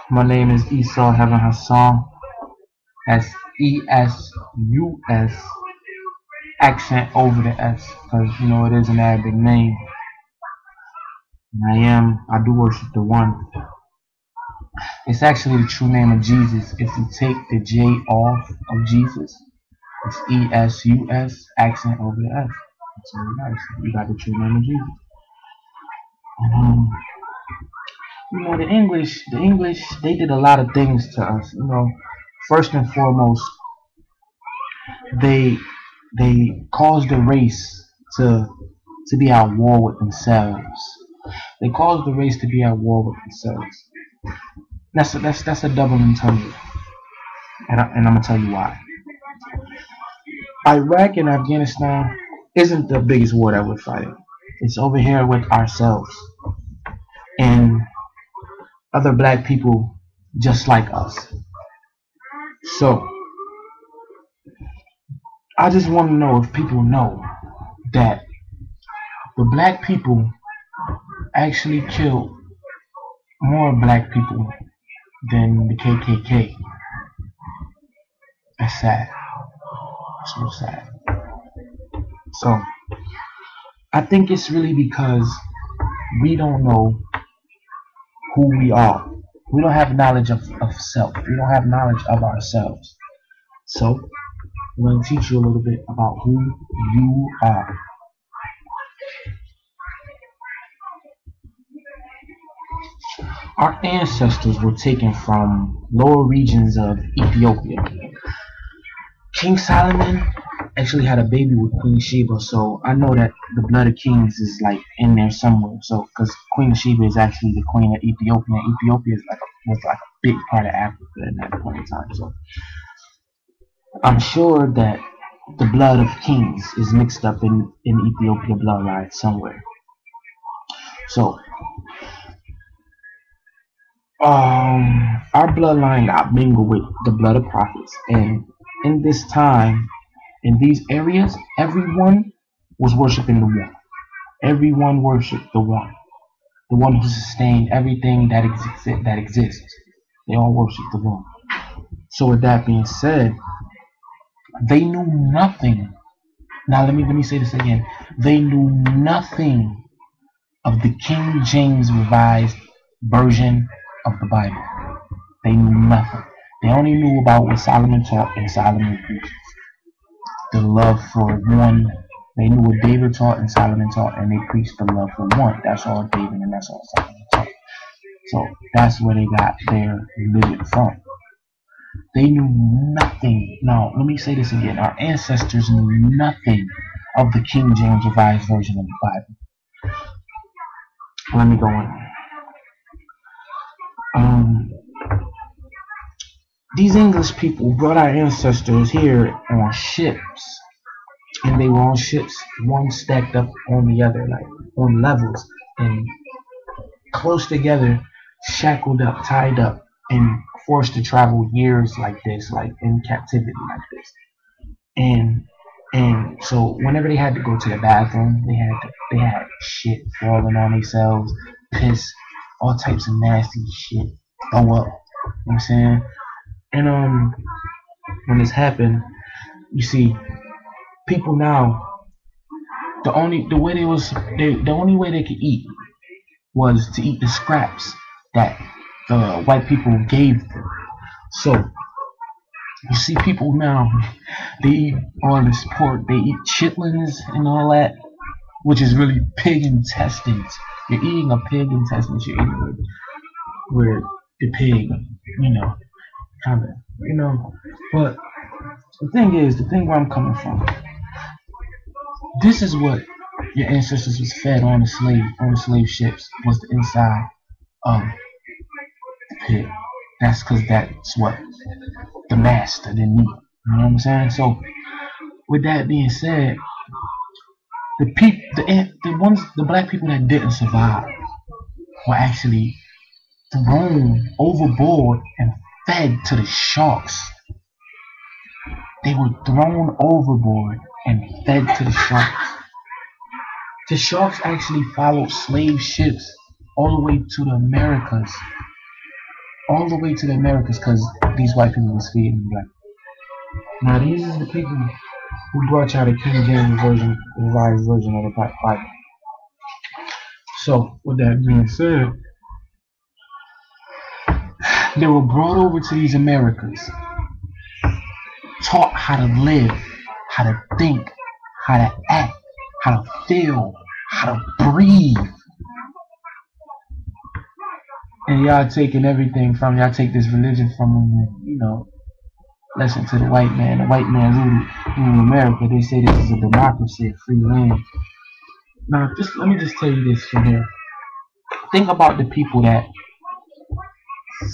My name is Esau Heaven Hassan. That's ESUS, accent over the S, because it is an Arabic name. I do worship the one. It's actually the true name of Jesus. If you take the J off of Jesus, it's ESUS, accent over the S. That's really nice. You got the true name of Jesus. Um, the English, they did a lot of things to us. First and foremost, they they caused the race to be at war with themselves. They caused the race to be at war with themselves. That's a double entendre, and I'm gonna tell you why. Iraq and Afghanistan isn't the biggest war that we're fighting. It's over here with ourselves and other black people just like us. So I just want to know if people know that the black people actually killed more black people than the KKK. That's sad. It's real sad. So I think it's really because we don't know who we are. We don't have knowledge of self. We don't have knowledge of ourselves. So I'm going to teach you a little bit about who you are. Our ancestors were taken from lower regions of Ethiopia. King Solomon actually had a baby with Queen Sheba, so I know that the blood of kings is like in there somewhere. So, because Queen Sheba is actually the queen of Ethiopia, and Ethiopia is was like a big part of Africa at that point in time. So, I'm sure that the blood of kings is mixed up in Ethiopia bloodline somewhere. So, our bloodline got mingled with the blood of prophets, and in this time, in these areas, everyone was worshiping the one. Everyone worshipped the one who sustained everything that exists. They all worshiped the one. So with that being said, they knew nothing. Now let me say this again. They knew nothing of the King James Revised version of the Bible. They knew nothing. They only knew about what Solomon taught and Solomon preached. The love for one. They knew what David taught and Solomon taught, and they preached the love for one. That's all David and that's all Solomon taught. So that's where they got their religion from. They knew nothing. Now, let me say this again. Our ancestors knew nothing of the King James Revised version of the Bible. Let me go on. These English people brought our ancestors here on ships, and they were on ships, one stacked up on the other, like on levels, and close together, shackled up, tied up, and forced to travel years like this, like in captivity like this. And so whenever they had to go to the bathroom, they had shit falling on themselves, piss, all types of nasty shit throw up. You know what I'm saying? And when this happened, you see, people now, the only way they could eat was to eat the scraps that the white people gave them. So you see people now, they eat all this pork, they eat chitlins and all that, which is really pig intestines. You're eating a pig intestines, you're eating where the pig, kind of, But the thing where I'm coming from, this is what your ancestors was fed on the slave ships, was the inside of the pig. That's because that's what the master didn't eat. You know what I'm saying? So with that being said, the black people that didn't survive were actually thrown overboard and fed to the sharks. They were thrown overboard and fed to the sharks. The sharks actually followed slave ships all the way to the Americas. all the way to the Americas because these white people was feeding black. Now these is the people who brought y'all the King James version, revised version of the Bible. So with that being said, they were brought over to these Americas, taught how to live, how to think, how to act, how to feel, how to breathe. And y'all taking everything from y'all take this religion from them and, you know, listen to the white man. The white man ruled America. They say this is a democracy, a free land. Now let me just tell you this from here. Think about the people that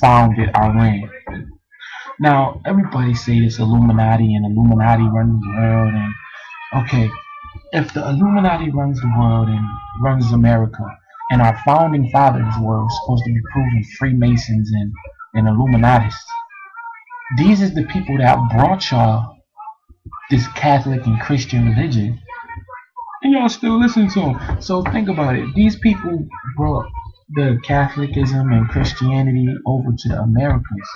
founded our land. Now everybody say this Illuminati and Illuminati runs the world, and okay, if the Illuminati runs the world and runs America, and our founding fathers were supposed to be proven Freemasons and Illuminatists, these is the people that brought y'all this Catholic and Christian religion, and y'all still listen to them. So think about it. These people brought the Catholicism and Christianity over to the Americas,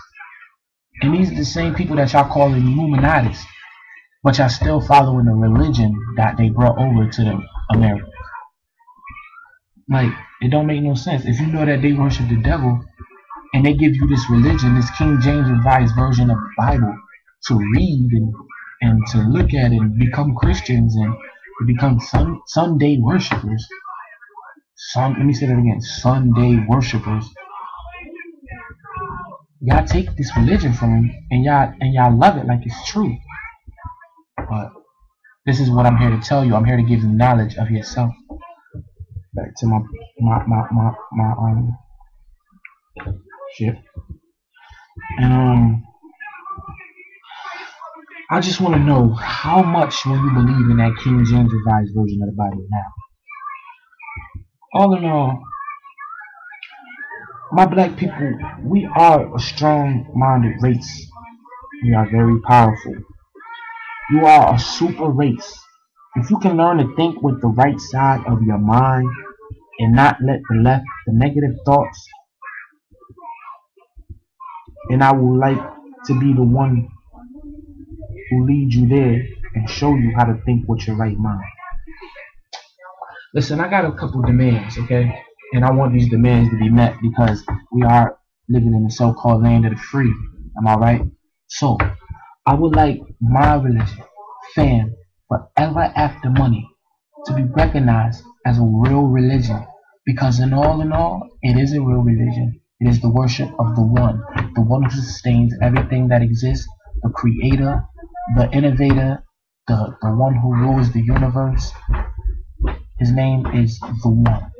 and these are the same people that y'all call Illuminatists, but y'all still following the religion that they brought over to the Americas. Like, it don't make no sense. If you know that they worship the devil and they give you this religion, this King James revised version of the Bible to read and to look at it and become Christians and to become Sunday worshipers. Let me say that again. Sunday worshipers. Y'all take this religion from them and y'all love it like it's true. But this is what I'm here to tell you. I'm here to give you knowledge of yourself. Back to my shit. And I just want to know how much when you believe in that King James revised version of the Bible now. All in all, my black people, we are a strong-minded race. We are very powerful. You are a super race. If you can learn to think with the right side of your mind and not let the negative thoughts, and I would like to be the one who lead you there and show you how to think with your right mind. Listen, I got a couple demands, okay? And I want these demands to be met because we are living in the so-called land of the free. Am I right? So, I would like my religion, fam, forever after money, to be recognized as a real religion, because in all, it is a real religion. It is the worship of the one who sustains everything that exists, the creator, the innovator, the one who rules the universe. His name is the One.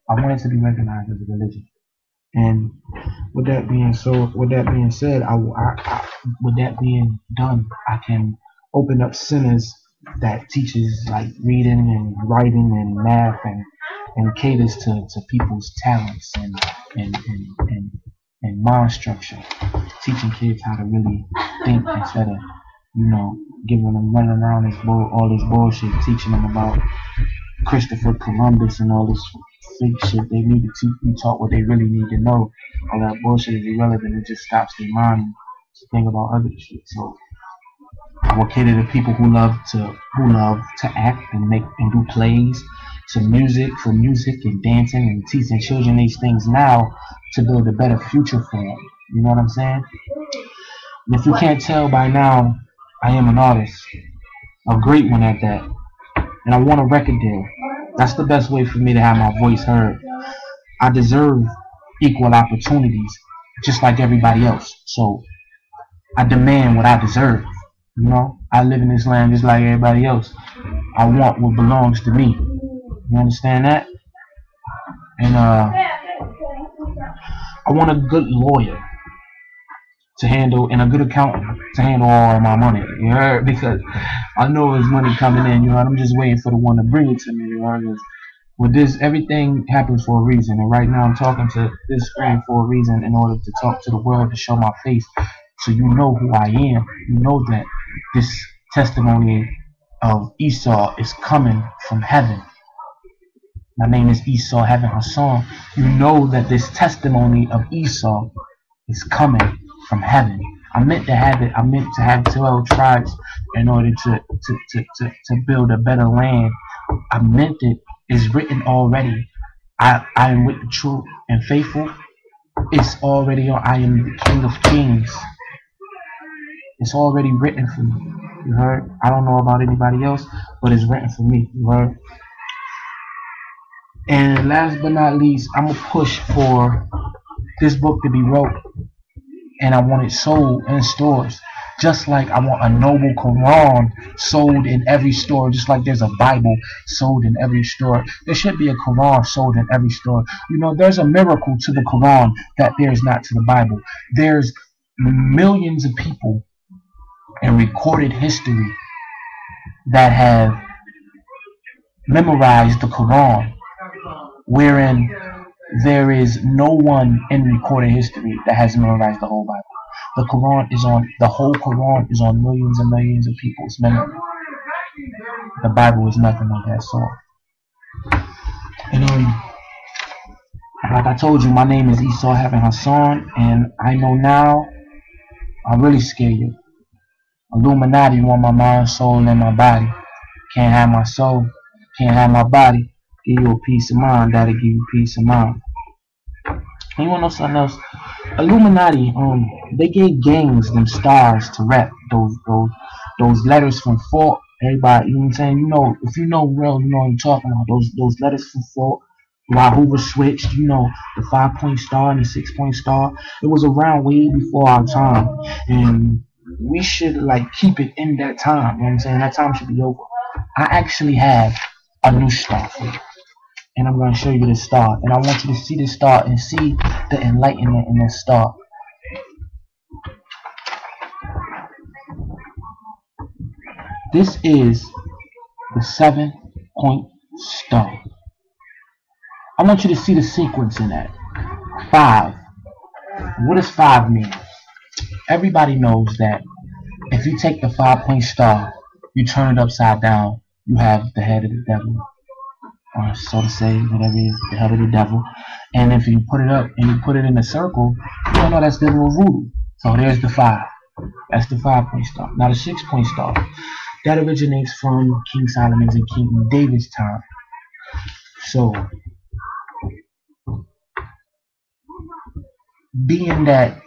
I want it to be recognized as a religion. And with that being said, with that being done, I can open up centers that teaches like reading and writing and math and caters to people's talents and mind structure, teaching kids how to really think instead of, you know, giving them running around all this bullshit, teaching them about Christopher Columbus and all this fake shit. They need to be taught what they really need to know. All that bullshit is irrelevant. It just stops their mind to think about other shit. So I will cater to people who love to act and do plays, to music and dancing and teaching children these things now to build a better future for them. You know what I'm saying? And if you can't tell by now, I am an artist, a great one at that, and I want a record deal. That's the best way for me to have my voice heard. I deserve equal opportunities, just like everybody else. So I demand what I deserve. You know, I live in this land just like everybody else. I want what belongs to me. You understand that? And I want a good lawyer to handle, and a good accountant to handle all of my money. You heard? Because I know there's money coming in. You know, I'm just waiting for the one to bring it to me. You know, with this, everything happens for a reason. And right now, I'm talking to this screen for a reason, in order to talk to the world, to show my face, so you know who I am. You know that this testimony of Esau is coming from heaven. My name is Esau Heaven Hassan. You know that this testimony of Esau is coming from heaven. I meant to have it. I meant to have 12 tribes in order to build a better land. I meant it. It's written already. I am with the true and faithful. It's already on. I am the King of Kings. It's already written for me. You heard? I don't know about anybody else, but it's written for me. You heard? And last but not least, I'm gonna push for this book to be wrote, and I want it sold in stores. Just like I want a noble Quran sold in every store, just like there's a Bible sold in every store. There should be a Quran sold in every store. You know, there's a miracle to the Quran that there is not to the Bible. There's millions of people in recorded history that have memorized the Quran, wherein there is no one in recorded history that has memorized the whole Bible. The whole Quran is on millions and millions of people's memory. The Bible is nothing like that. So, and like I told you, my name is Esau Heaven Hassan, and I know now I'm really scared. Illuminati want my mind, soul, and my body. Can't have my soul, can't have my body. Give you a peace of mind, that'll give you peace of mind. And you wanna know something else? Illuminati, they gave gangs them stars to rep those letters from Fort. Everybody, you know what I'm saying? You know, if you know real, you know what I'm talking about. Those letters from Fort. While Hoover switched, you know, the 5-point star and the 6-point star. It was around way before our time, and we should like keep it in that time. You know what I'm saying? That time should be over. I actually have a new star for you, and I'm going to show you this star, and I want you to see this star and see the enlightenment in this star. This is the 7-point star. I want you to see the sequence in that. 5. What does 5 mean? Everybody knows that if you take the 5-point star, you turn it upside down, you have the head of the devil, or so to say, whatever it is, the head of the devil. And if you put it up and you put it in a circle, you don't know that's the little voodoo. So there's the 5. That's the 5-point star. Now the 6-point star, that originates from King Solomon's and King David's time. So, being that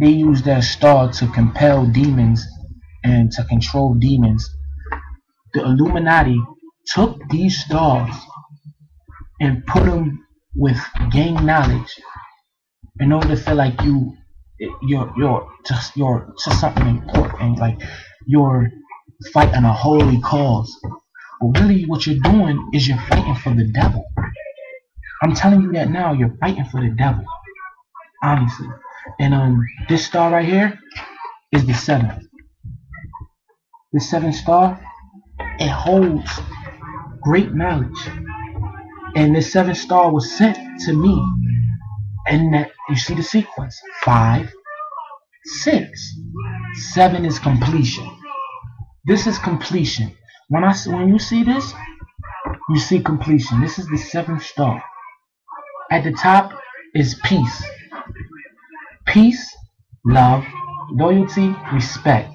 they use that star to compel demons and to control demons, the Illuminati took these stars and put them with gang knowledge in order to feel like you're to something important, like you're fighting a holy cause. But really what you're doing is you're fighting for the devil. I'm telling you that now, you're fighting for the devil. Honestly. And this star right here is the 7th. The 7th star, it holds great knowledge. And this 7th star was sent to me. And that you see the sequence. 5, 6. 7 is completion. This is completion. When you see this, you see completion. This is the 7th star. At the top is peace. Peace, love, loyalty, respect,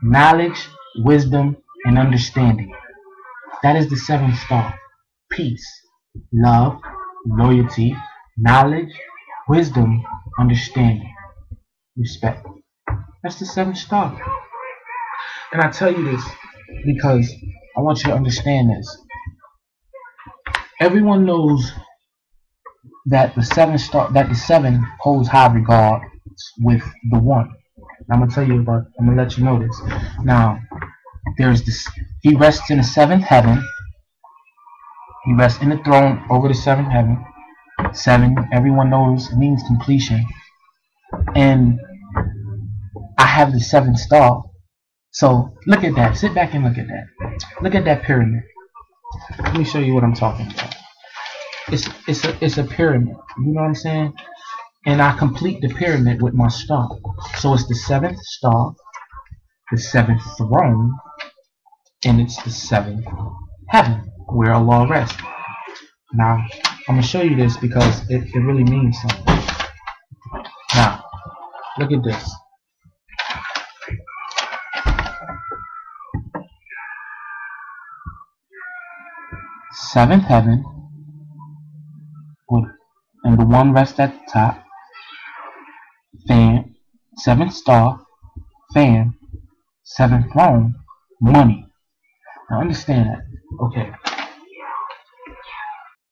knowledge, wisdom, and understanding. That is the 7th star. Peace, love, loyalty, knowledge, wisdom, understanding, respect. That's the 7th star. And I tell you this because I want you to understand this. Everyone knows that the 7th star, that the 7 holds high regard with the 1. I'm gonna tell you about. I'm gonna let you know this. Now, there's this. He rests in the 7th heaven. He rests in the throne over the 7th heaven. 7, everyone knows, means completion. And I have the 7th star. So look at that. Sit back and look at that. Look at that pyramid. Let me show you what I'm talking about. It's a pyramid. You know what I'm saying? And I complete the pyramid with my star. So it's the 7th star, the 7th throne, and it's the 7th heaven where Allah rests. Now I'm gonna show you this because it really means something. Now Look at this. Seventh heaven, with, and the one rest at the top. Fan, seventh star, fan, seventh throne, money. Now understand that. Okay.